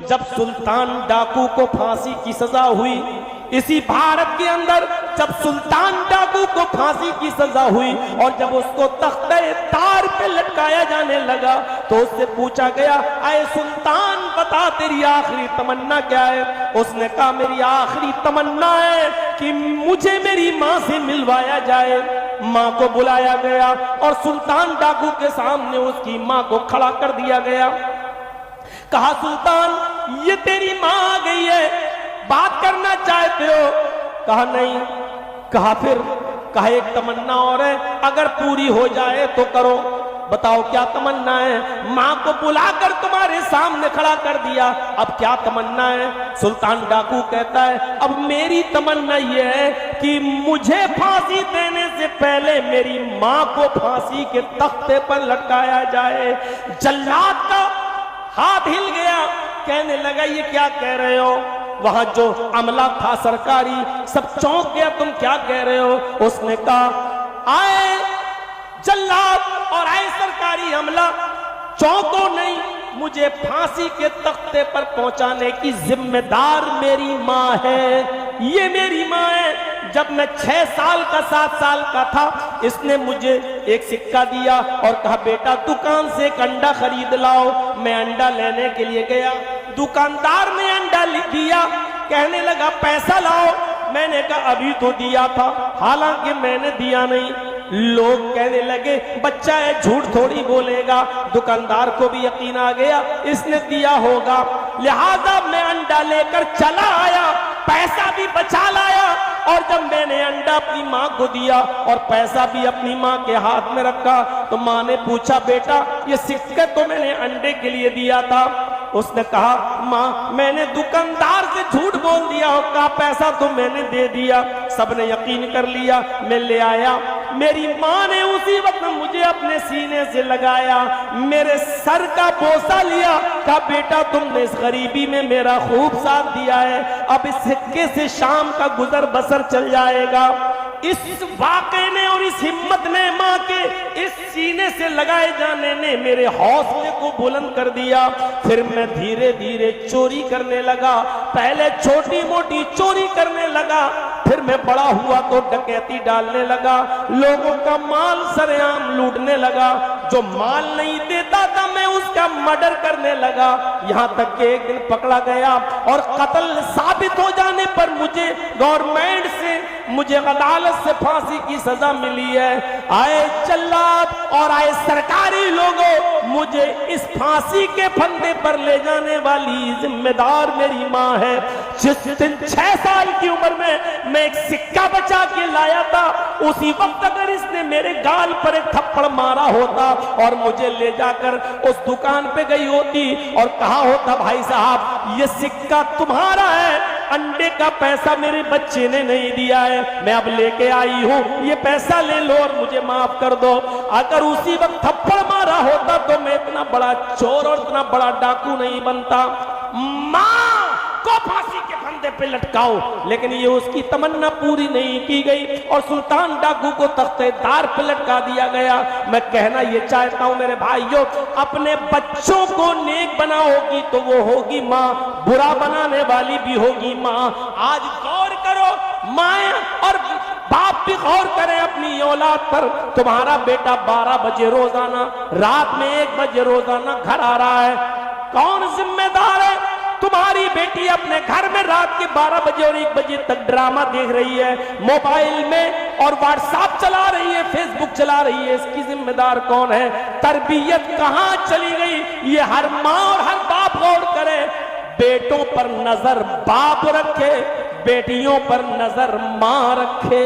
जब सुल्तान डाकू को फांसी की सजा हुई, इसी भारत के अंदर जब सुल्तान डाकू को फांसी की सजा हुई और जब उसको तख्ते तार पे लटकाया जाने लगा तो उससे पूछा गया, आए सुल्तान बता तेरी आखिरी तमन्ना क्या है? उसने कहा मेरी आखिरी तमन्ना है कि मुझे मेरी माँ से मिलवाया जाए। माँ को बुलाया गया और सुल्तान डाकू के सामने उसकी माँ को खड़ा कर दिया गया। कहा सुल्तान ये तेरी माँ आ गई है, बात करना चाहते हो? कहा नहीं। कहा फिर? कहा एक तमन्ना और है, अगर पूरी हो जाए तो करो। बताओ क्या तमन्ना है? माँ को बुलाकर तुम्हारे सामने खड़ा कर दिया, अब क्या तमन्ना है? सुल्तान डाकू कहता है अब मेरी तमन्ना यह है कि मुझे फांसी देने से पहले मेरी माँ को फांसी के तख्ते पर लटकाया जाए। जल्लाद का हाथ हिल गया, कहने लगा ये क्या कह रहे हो? वहां जो अमला था सरकारी सब चौंक गया, तुम क्या कह रहे हो? उसने कहा आए जल्लाद और आए सरकारी अमला, चौंको नहीं, मुझे फांसी के तख्ते पर पहुंचाने की जिम्मेदार मेरी माँ है। ये मेरी माँ है। जब मैं 6 साल का 7 साल का था, इसने मुझे एक सिक्का दिया और कहा बेटा दुकान से एक अंडा खरीद लाओ। मैं अंडा लेने के लिए गया, दुकानदार ने अंडा लिख दिया, कहने लगा पैसा लाओ। मैंने कहा अभी तो दिया था, हालांकि मैंने दिया नहीं। लोग कहने लगे बच्चा है झूठ थोड़ी बोलेगा। दुकानदार को भी यकीन आ गया इसने दिया होगा, लिहाजा मैं अंडा लेकर चला आया, पैसा भी बचा लाया। और जब मैंने अंडा अपनी माँ को दिया और पैसा भी अपनी माँ के हाथ में रखा तो माँ ने पूछा बेटा ये सिक्का तो मैंने अंडे के लिए दिया था। उसने कहा माँ मैंने दुकानदार से झूठ बोल दिया होगा, पैसा तो मैंने दे दिया। सबने यकीन कर लिया, मैं ले आया। मेरी माँ ने उसी वक्त मुझे अपने सीने से लगाया, मेरे सर का बोसा लिया, कहा बेटा तुमने इस गरीबी में मेरा खूब साथ दिया है, अब इस सिक्के से शाम का गुजर बसर चल जाएगा। इस वाक़े ने और इस हिम्मत ने, माँ के इस सीने से लगाए जाने ने मेरे हौसले को बुलंद कर दिया। फिर मैं धीरे धीरे चोरी करने लगा, पहले छोटी मोटी चोरी करने लगा, फिर मैं बड़ा हुआ तो डकैती डालने लगा, लोगों का माल सरेआम लूटने लगा, जो माल नहीं देता था मैं उसका मर्डर करने लगा। यहाँ तक कि एक दिन पकड़ा गया और कत्ल साबित हो जाने पर मुझे गवर्नमेंट से, मुझे अदालत से फांसी की सजा मिली है। आए जल्लाद और आए सरकारी लोगों, मुझे इस फांसी के फंदे पर ले जाने वाली जिम्मेदार मेरी माँ है। जिस दिन 6 साल की उम्र में मैं एक सिक्का बचा के लाया था, उसी वक्त अगर इसने मेरे गाल पर एक थप्पड़ मारा होता और मुझे ले जाकर उस दुकान पे गई होती और कहा होता भाई साहब ये सिक्का तुम्हारा है, अंडे का पैसा मेरे बच्चे ने नहीं दिया है, मैं अब लेके आई हूँ, ये पैसा ले लो और मुझे माफ कर दो। अगर उसी वक्त थप्पड़ मारा होता तो मैं इतना बड़ा चोर और इतना बड़ा डाकू नहीं बनता। माँ को फांसी के फंदे पे लटकाओ, लेकिन ये उसकी तमन्ना पूरी नहीं की गई और सुल्तान डाकू को तख्तेदार पे लटका दिया गया। मैं कहना ये चाहता हूँ मेरे भाइयों, अपने बच्चों को नेक बनाओगी तो वो होगी माँ, बुरा बनाने वाली भी होगी माँ। आज गौर करो, माँ और बाप भी गौर करें अपनी औलाद पर। तुम्हारा बेटा 12 बजे रोजाना, रात में 1 बजे रोजाना घर आ रहा है, कौन जिम्मेदार है? तुम्हारी बेटी अपने घर में रात के 12 बजे और 1 बजे तक ड्रामा देख रही है, मोबाइल में और व्हाट्सएप चला रही है, फेसबुक चला रही है, इसकी जिम्मेदार कौन है? तरबियत कहाँ चली गई? ये हर माँ और हर बाप गौर करे। बेटों पर नजर बाप रखे, बेटियों पर नजर माँ रखे।